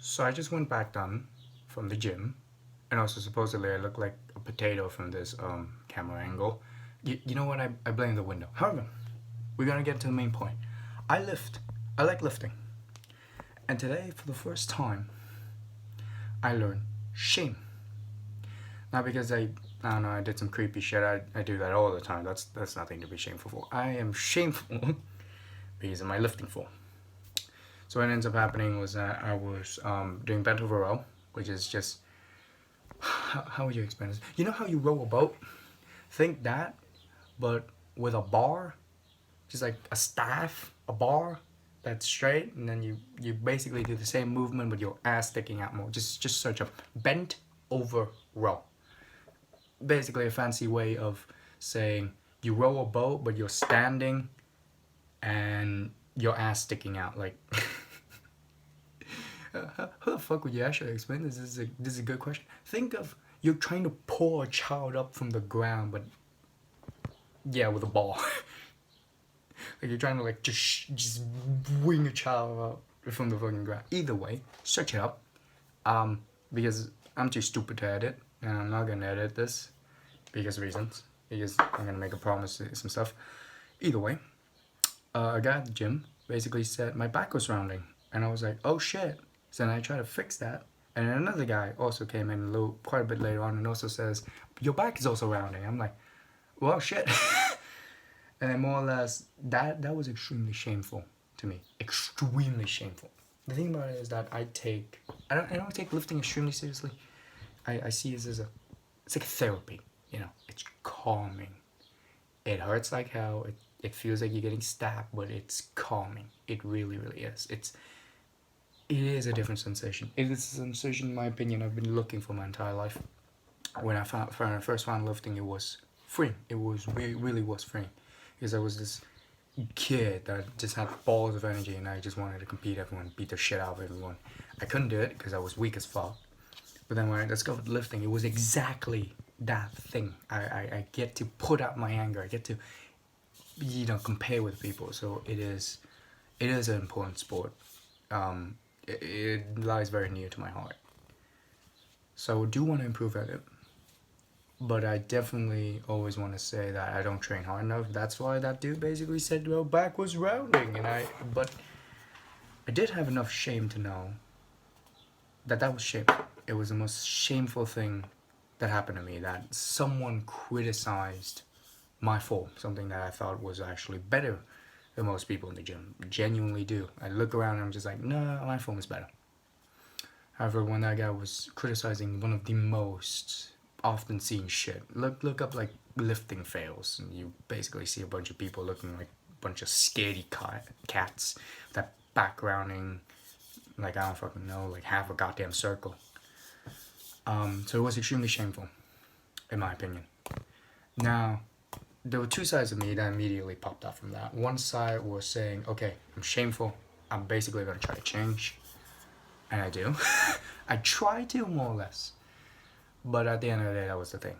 So I just went back down from the gym, and also supposedly I look like a potato from this camera angle. You know what? I blame the window. However, we're gonna get to the main point. I lift. I like lifting, and today, for the first time, I learned shame. Not because I don't know, I did some creepy shit. I do that all the time. That's nothing to be shameful for. I am shameful because of my lifting form. So what ends up happening was that I was doing bent over row, which is just how would you explain this? You know how you row a boat? Think that, but with a bar, just like a staff, a bar that's straight, and then you basically do the same movement with your ass sticking out more. Just search up bent over row. Basically a fancy way of saying you row a boat, but you're standing and your ass sticking out like. How the fuck would you actually explain this? This is a good question. Think of you're trying to pull a child up from the ground, but yeah, with a ball. Like you're trying to like just wing a child up from the fucking ground. Either way, search it up. Because I'm too stupid to edit, and I'm not gonna edit this because of reasons. Because I'm gonna make a promise to some stuff. Either way, a guy at the gym basically said my back was rounding, and I was like, oh shit. So then I tried to fix that, and then another guy also came in quite a bit later on and also says your back is also rounding. I'm like, well shit. And then more or less that was extremely shameful to me. Extremely shameful. The thing about it is that I don't take lifting extremely seriously. I see it as it's like therapy, you know. It's calming. It hurts like hell. It feels like you're getting stabbed, but it's calming. It really, really is. It is a different sensation. It is a sensation, in my opinion, I've been looking for my entire life. When I first found lifting, it was free. It was really was free, because I was this kid that just had balls of energy and I just wanted to compete everyone, beat the shit out of everyone. I couldn't do it because I was weak as fuck. But then when I discovered lifting, it was exactly that thing. I get to put out my anger. I get to compare with people. So it is an important sport. It lies very near to my heart. So I do want to improve at it. But I definitely always want to say that I don't train hard enough. That's why that dude basically said, well, back was rounding. But I did have enough shame to know that was shameful. It was the most shameful thing that happened to me, that someone criticized my form, something that I thought was actually better than most people in the gym. Genuinely do. I look around and I'm just like, no, my form is better. However, when that guy was criticizing one of the most often seen shit, look up like lifting fails, and you basically see a bunch of people looking like a bunch of scaredy cats, that backgrounding, like I don't fucking know, like half a goddamn circle. So it was extremely shameful, in my opinion. Now, there were two sides of me that immediately popped out from that. One side was saying, okay, I'm shameful. I'm basically gonna try to change. And I do. I try to, more or less. But at the end of the day, that was the thing.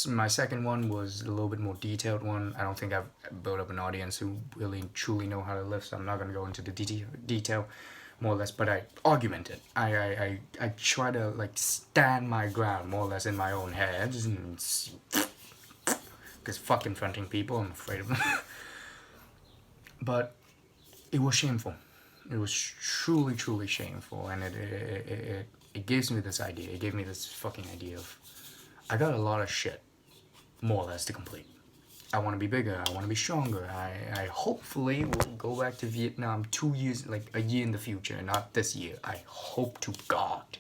My second one was a little bit more detailed one. I don't think I've built up an audience who really truly know how to lift, so I'm not gonna go into the detail, more or less. But I argument it. I try to like stand my ground, more or less, in my own head, because fuck confronting people, I'm afraid of them. But it was shameful. It was truly, truly shameful, and it gives me this idea. It gave me this fucking idea of I got a lot of shit, more or less, to complete. I want to be bigger. I want to be stronger. I hopefully will go back to Vietnam 2 years, like a year in the future, not this year. I hope to God,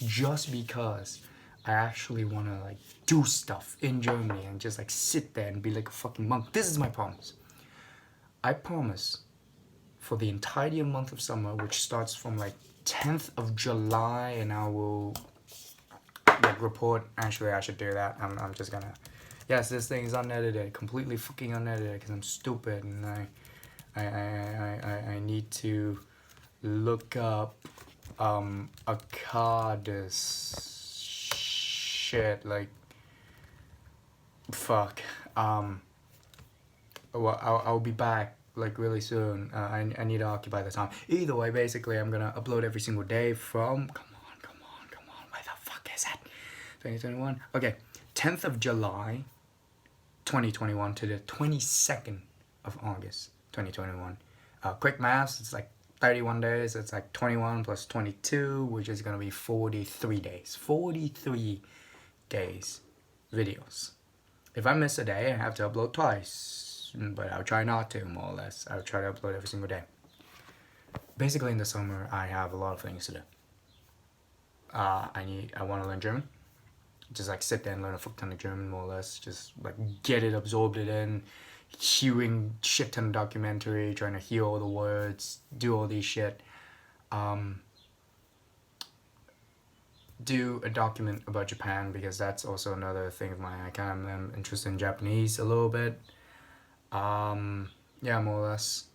just because I actually want to like do stuff in Germany and just like sit there and be like a fucking monk. This is my promise. I promise, for the entire month of summer, which starts from like 10th of July, and I will like report. Actually, I should do that. I'm just gonna. Yes, this thing is unedited, completely fucking unedited, because I'm stupid and I need to look up Arcadis shit, like fuck. Well, I'll be back like really soon. I need to occupy the time. Either way, basically, I'm gonna upload every single day from. Come on. Where the fuck is it? 2021. Okay, 10th of July, 2021 to the 22nd of August, 2021. Quick maths, it's like 31 days. It's like 21 plus 22, which is gonna be 43 days. 43 days videos. If I miss a day, I have to upload twice, but I'll try not to, more or less. I'll try to upload every single day. Basically, in the summer, I have a lot of things to do. I want to learn German. Just like sit there and learn a fuck ton of German, more or less. Just like get it, absorbed it in, hearing shit ton of documentary, trying to hear all the words, do all these shit. Do a document about Japan, because that's also another thing of mine. I kind of am interested in Japanese a little bit. Yeah, more or less.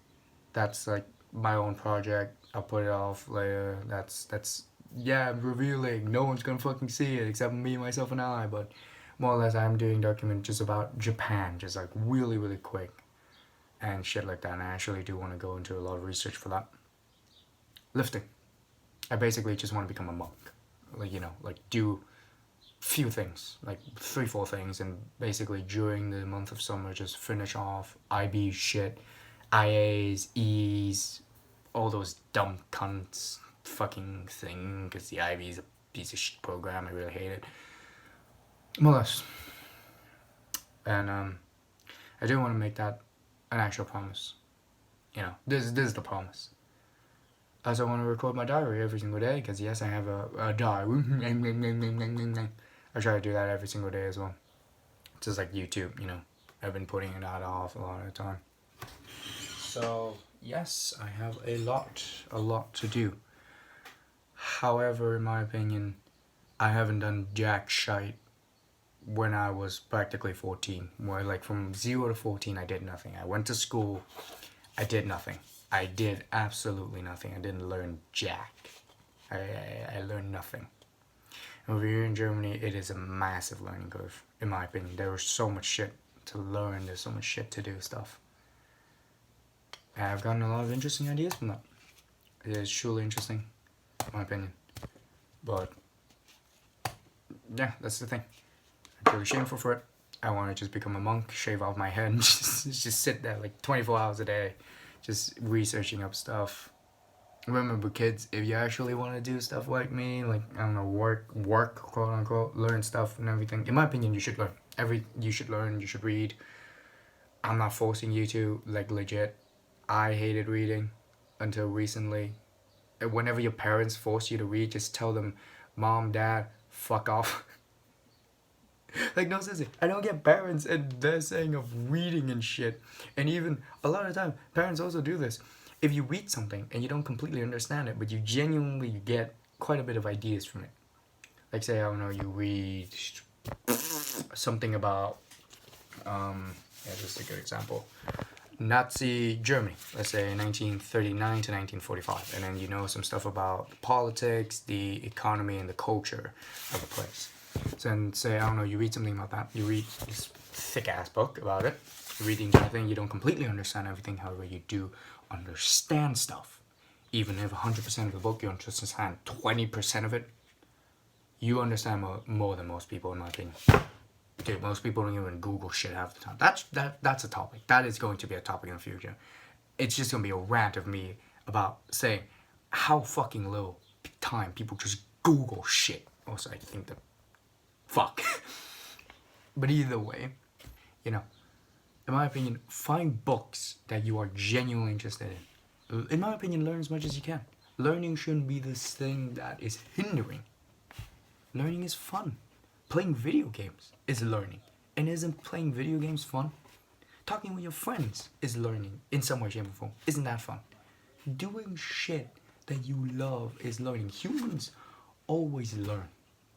That's like my own project. I'll put it off later. That's yeah, revealing. No one's gonna fucking see it except me, myself, and I. But more or less, I'm doing document just about Japan, just like really, really quick, and shit like that. And I actually do want to go into a lot of research for that. Lifting. I basically just want to become a monk. Like, you know, like do few things, like 3-4 things, and basically during the month of summer just finish off IB shit, IAs, E's, all those dumb cunts fucking thing, because the IB is a piece of shit program. I really hate it. More or less. And I do want to make that an actual promise. You know, this is the promise. I also want to record my diary every single day, because yes, I have a diary. I try to do that every single day as well. Just like YouTube, you know. I've been putting it out off a lot of the time. So, yes, I have a lot to do. However, in my opinion, I haven't done jack shite when I was practically 14. Where like from 0 to 14, I did nothing. I went to school, I did nothing. I did absolutely nothing. I didn't learn jack. I learned nothing. Over here in Germany, it is a massive learning curve, in my opinion. There is so much shit to learn. There's so much shit to do stuff. And I've gotten a lot of interesting ideas from that. It is truly interesting, in my opinion. But, yeah, that's the thing. I'm really shameful for it. I want to just become a monk, shave off my head, and just sit there like 24 hours a day, just researching up stuff. Remember, kids, if you actually want to do stuff like me, like, I don't know, work, quote unquote, learn stuff and everything, in my opinion, you should learn. You should learn, you should read. I'm not forcing you to, like, legit. I hated reading until recently. Whenever your parents force you to read, just tell them, Mom, Dad, fuck off. Like, no, seriously, I don't get parents and they're saying of reading and shit. And even, a lot of the time, parents also do this. If you read something and you don't completely understand it, but you genuinely get quite a bit of ideas from it. Like, say, I don't know, you read something about, just a good example, Nazi Germany, let's say 1939 to 1945, and then you know some stuff about the politics, the economy, and the culture of a place. So then say, I don't know, you read something about that, you read this thick-ass book about it, you read the entire thing, you don't completely understand everything, however, you do understand stuff. Even if 100% of the book you understand 20% of it, you understand more than most people, in my opinion. Dude, most people don't even Google shit half the time. That's a topic. That is going to be a topic in the future. It's just going to be a rant of me about saying how fucking little time people just Google shit. Also, I think that... Fuck. But either way, you know, in my opinion, find books that you are genuinely interested in. In my opinion, learn as much as you can. Learning shouldn't be this thing that is hindering. Learning is fun. Playing video games is learning. And isn't playing video games fun? Talking with your friends is learning in some way, shape, or form. Isn't that fun? Doing shit that you love is learning. Humans always learn.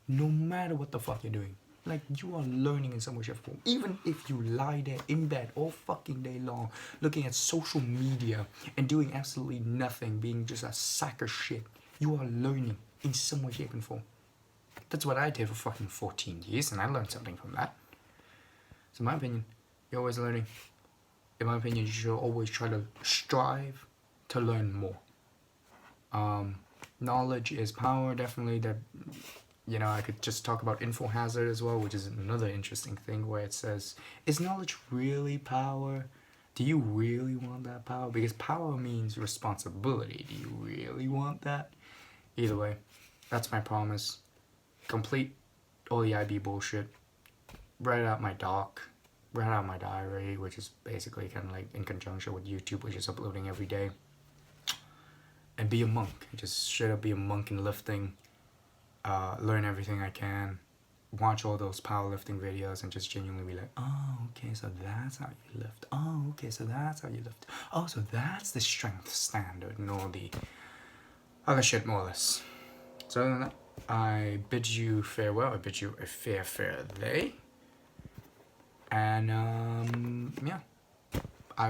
No matter what the fuck you're doing. Like, you are learning in some way, shape, or form. Even if you lie there in bed all fucking day long, looking at social media and doing absolutely nothing, being just a sack of shit, you are learning in some way, shape, and form. That's what I did for fucking 14 years, and I learned something from that. So in my opinion, you're always learning. in my opinion, you should always try to strive to learn more. Knowledge is power, definitely. That, you know, I could just talk about info hazard as well, which is another interesting thing where it says, is knowledge really power? Do you really want that power? Because power means responsibility. Do you really want that? Either way, that's my promise. Complete all the IB bullshit. Write out my doc. Write out my diary, which is basically kind of like in conjunction with YouTube, which is uploading every day. And be a monk. Just straight up be a monk in lifting. Learn everything I can. Watch all those powerlifting videos and just genuinely be like, oh, okay, so that's how you lift. Oh, okay, so that's how you lift. Oh, so that's the strength standard and all the other shit, more or less. So other than that, I bid you farewell. I bid you a fair day. And yeah, I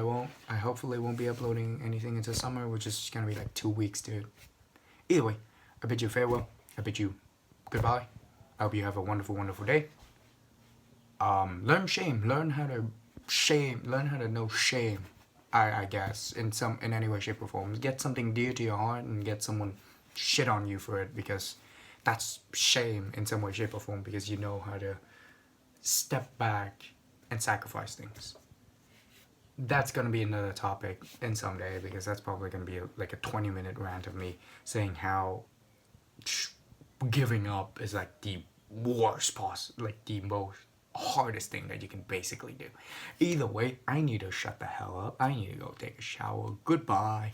hopefully won't be uploading anything until summer, which is gonna be like 2 weeks, dude. Either way, I bid you farewell. I bid you goodbye. I hope you have a wonderful, wonderful day. Learn shame. Learn how to shame. Learn how to know shame. I guess in any way, shape, or form. Get something dear to your heart and get someone shit on you for it, because that's shame in some way, shape, or form. Because you know how to step back and sacrifice things. That's gonna be another topic in some day, because that's probably gonna be like a 20-minute rant of me saying how giving up is like the worst like the most hardest thing that you can basically do. Either way, I need to shut the hell up. I need to go take a shower. Goodbye.